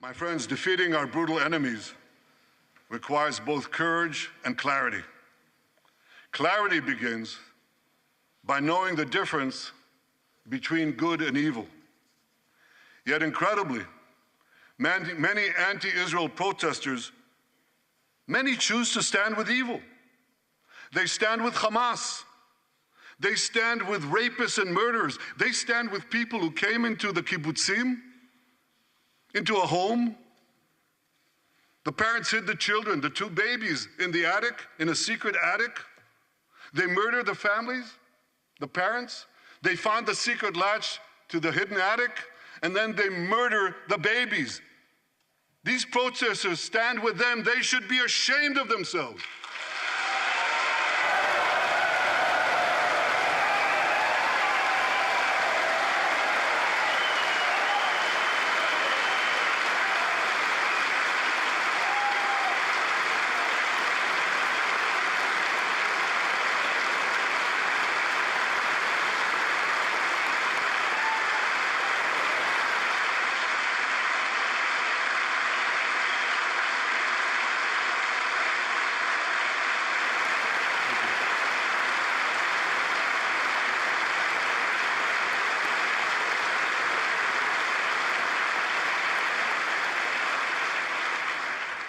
My friends, defeating our brutal enemies requires both courage and clarity. Clarity begins by knowing the difference between good and evil. Yet incredibly, many anti-Israel protesters, many choose to stand with evil. They stand with Hamas. They stand with rapists and murderers. They stand with people who came into the kibbutzim, into a home. The parents hid the children, the two babies, in the attic, in a secret attic. They murdered the families, the parents. They found the secret latch to the hidden attic, and then they murder the babies. These protesters stand with them. They should be ashamed of themselves.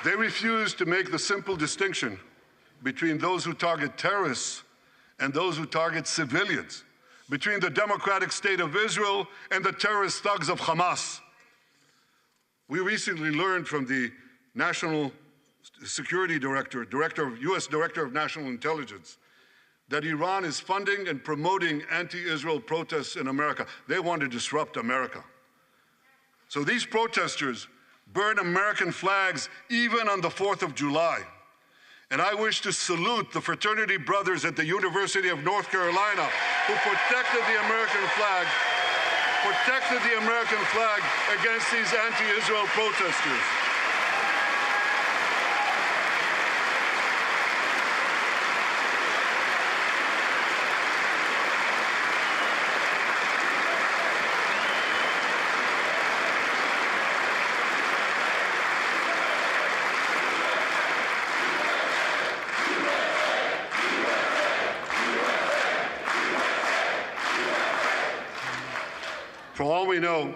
They refuse to make the simple distinction between those who target terrorists and those who target civilians, between the democratic state of Israel and the terrorist thugs of Hamas. We recently learned from the National Security Director, U.S. Director of National Intelligence, that Iran is funding and promoting anti-Israel protests in America. They want to disrupt America. So these protesters burn American flags even on the 4th of July. And I wish to salute the fraternity brothers at the University of North Carolina who protected the American flag against these anti-Israel protesters. For all we know,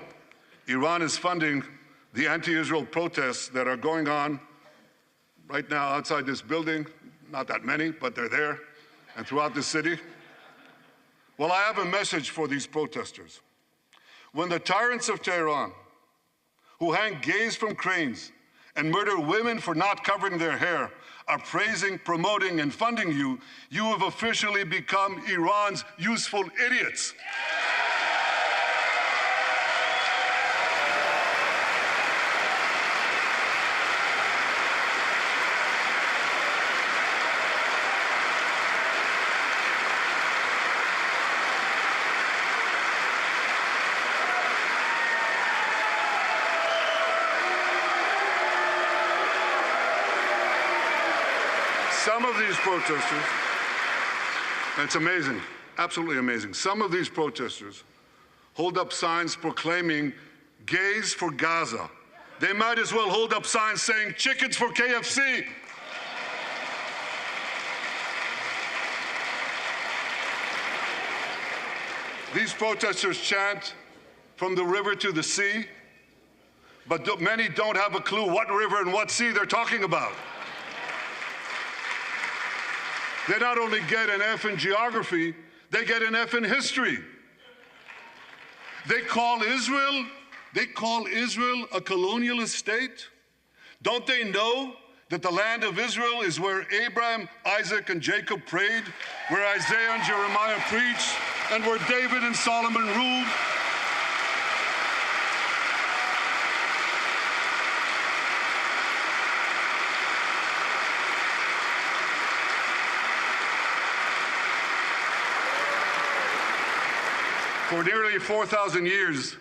Iran is funding the anti-Israel protests that are going on right now outside this building. Not that many, but they're there, and throughout the city. Well, I have a message for these protesters. When the tyrants of Tehran, who hang gays from cranes and murder women for not covering their hair, are praising, promoting, and funding you, you have officially become Iran's useful idiots. Some of these protesters, it's amazing, absolutely amazing. Some of these protesters hold up signs proclaiming gays for Gaza. They might as well hold up signs saying chickens for KFC. These protesters chant from the river to the sea, but many don't have a clue what river and what sea they're talking about. They not only get an F in geography, they get an F in history. They call Israel a colonialist state. Don't they know that the land of Israel is where Abraham, Isaac, and Jacob prayed, where Isaiah and Jeremiah preached, and where David and Solomon ruled? For nearly 4,000 years,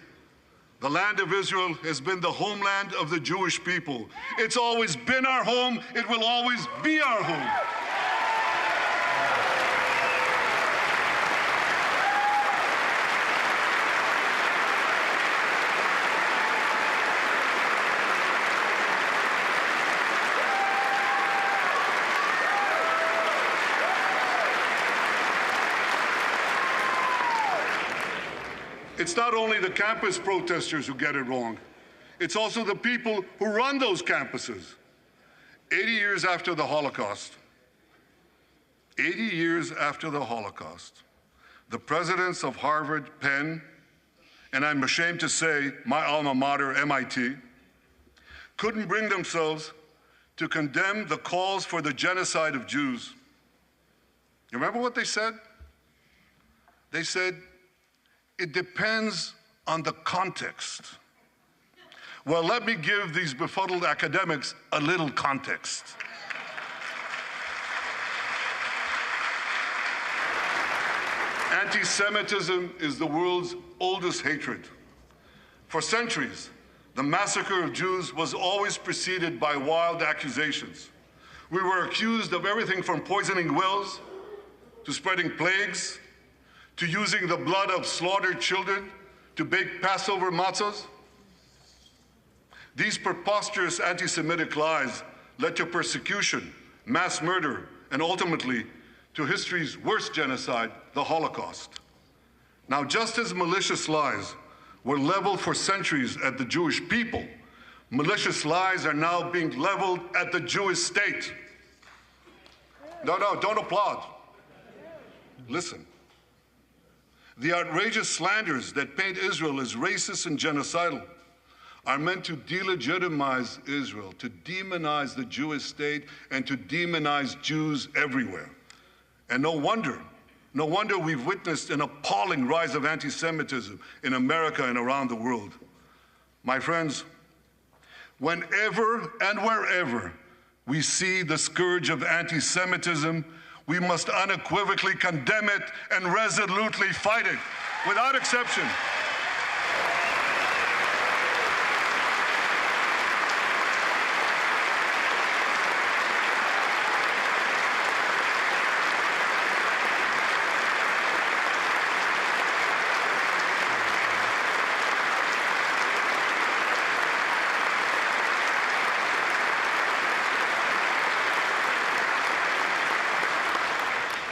the land of Israel has been the homeland of the Jewish people. It's always been our home. It will always be our home. It's not only the campus protesters who get it wrong, it's also the people who run those campuses. 80 years after the Holocaust, 80 years after the Holocaust, the presidents of Harvard, Penn, and I'm ashamed to say my alma mater, MIT, couldn't bring themselves to condemn the calls for the genocide of Jews. You remember what they said? They said, it depends on the context. Well, let me give these befuddled academics a little context. Anti-Semitism is the world's oldest hatred. For centuries, the massacre of Jews was always preceded by wild accusations. We were accused of everything from poisoning wells, to spreading plagues, to using the blood of slaughtered children to bake Passover matzahs. These preposterous anti-Semitic lies led to persecution, mass murder, and ultimately to history's worst genocide, the Holocaust. Now, just as malicious lies were leveled for centuries at the Jewish people, malicious lies are now being leveled at the Jewish state. No, don't applaud. Listen. The outrageous slanders that paint Israel as racist and genocidal are meant to delegitimize Israel, to demonize the Jewish state, and to demonize Jews everywhere. And no wonder we've witnessed an appalling rise of anti-Semitism in America and around the world. My friends, whenever and wherever we see the scourge of anti-Semitism, we must unequivocally condemn it and resolutely fight it, without exception.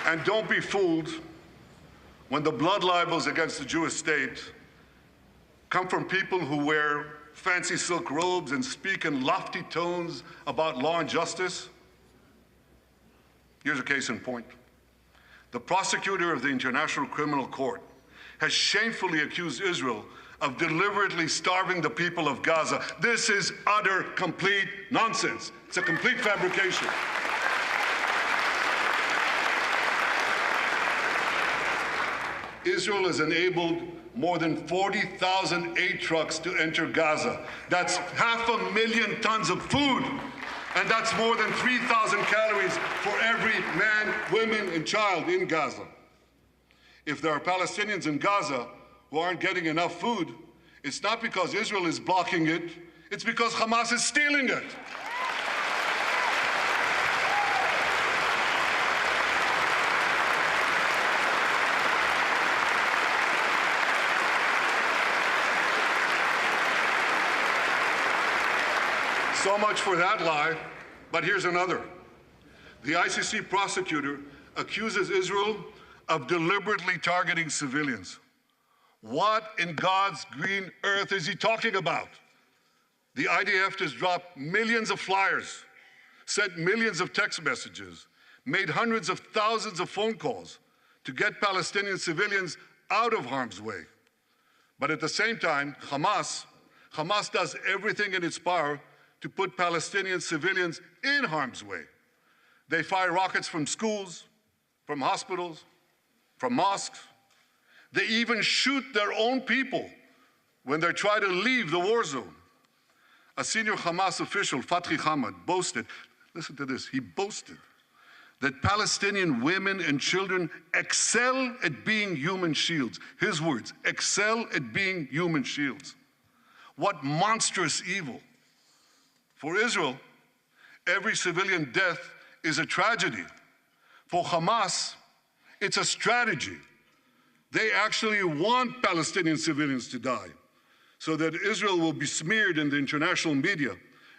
And don't be fooled when the blood libels against the Jewish state come from people who wear fancy silk robes and speak in lofty tones about law and justice. Here's a case in point. The prosecutor of the International Criminal Court has shamefully accused Israel of deliberately starving the people of Gaza. This is utter, complete nonsense. It's a complete fabrication. Israel has enabled more than 40,000 aid trucks to enter Gaza. That's 500,000 tons of food, and that's more than 3,000 calories for every man, woman, and child in Gaza. If there are Palestinians in Gaza who aren't getting enough food, it's not because Israel is blocking it, it's because Hamas is stealing it. So much for that lie, but here's another. The ICC prosecutor accuses Israel of deliberately targeting civilians. What in God's green earth is he talking about? The IDF has dropped millions of flyers, sent millions of text messages, made hundreds of thousands of phone calls to get Palestinian civilians out of harm's way. But at the same time, Hamas does everything in its power to put Palestinian civilians in harm's way. They fire rockets from schools, from hospitals, from mosques. They even shoot their own people when they try to leave the war zone. A senior Hamas official, Fatri Hamad, boasted, listen to this, he boasted that Palestinian women and children excel at being human shields. His words, excel at being human shields. What monstrous evil. For Israel, every civilian death is a tragedy. For Hamas, it's a strategy. They actually want Palestinian civilians to die so that Israel will be smeared in the international media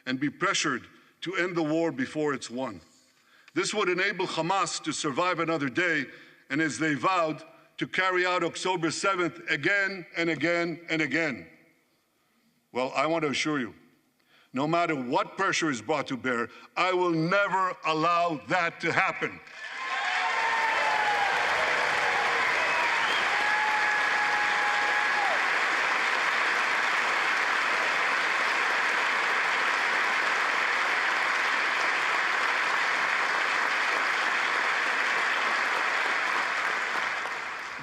and be pressured to end the war before it's won. This would enable Hamas to survive another day and, as they vowed, to carry out October 7th again and again and again. Well, I want to assure you, no matter what pressure is brought to bear, I will never allow that to happen.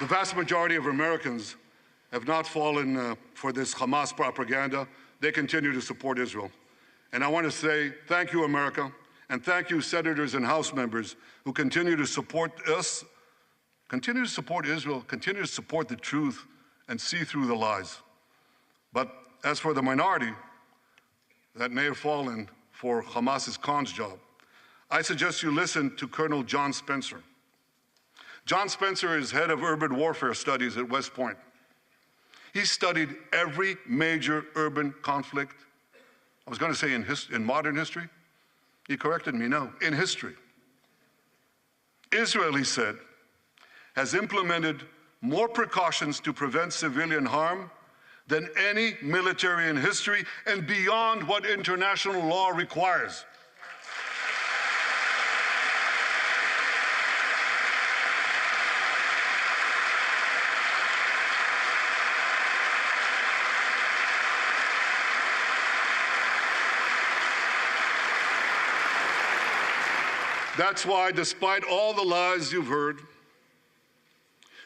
The vast majority of Americans have not fallen for this Hamas propaganda. They continue to support Israel. And I want to say thank you, America, and thank you, senators and House members who continue to support us, continue to support Israel, continue to support the truth and see through the lies. But as for the minority that may have fallen for Hamas's cons job, I suggest you listen to Colonel John Spencer. John Spencer is head of urban warfare studies at West Point. He studied every major urban conflict. I was going to say in modern history. He corrected me, no, in history. Israel, he said, has implemented more precautions to prevent civilian harm than any military in history and beyond what international law requires. That's why, despite all the lies you've heard,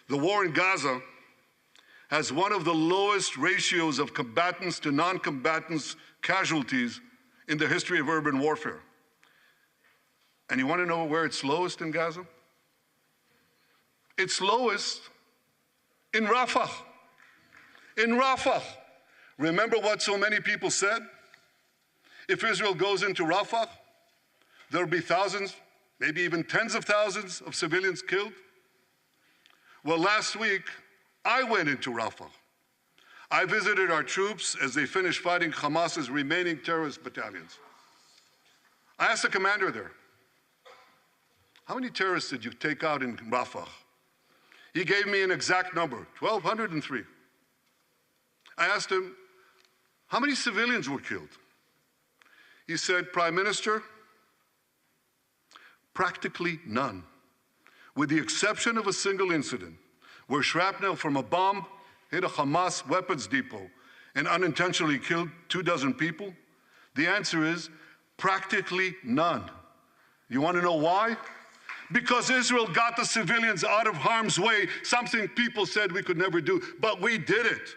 the war in Gaza has one of the lowest ratios of combatants to non-combatants casualties in the history of urban warfare. And you want to know where it's lowest in Gaza? It's lowest in Rafah. In Rafah. Remember what so many people said? If Israel goes into Rafah, there'll be thousands, maybe even tens of thousands of civilians killed. Well, last week, I went into Rafah. I visited our troops as they finished fighting Hamas's remaining terrorist battalions. I asked the commander there, how many terrorists did you take out in Rafah? He gave me an exact number, 1,203. I asked him, how many civilians were killed? He said, Prime Minister, practically none, with the exception of a single incident where shrapnel from a bomb hit a Hamas weapons depot and unintentionally killed 24 people. The answer is practically none. You want to know why? Because Israel got the civilians out of harm's way, something people said we could never do, but we did it.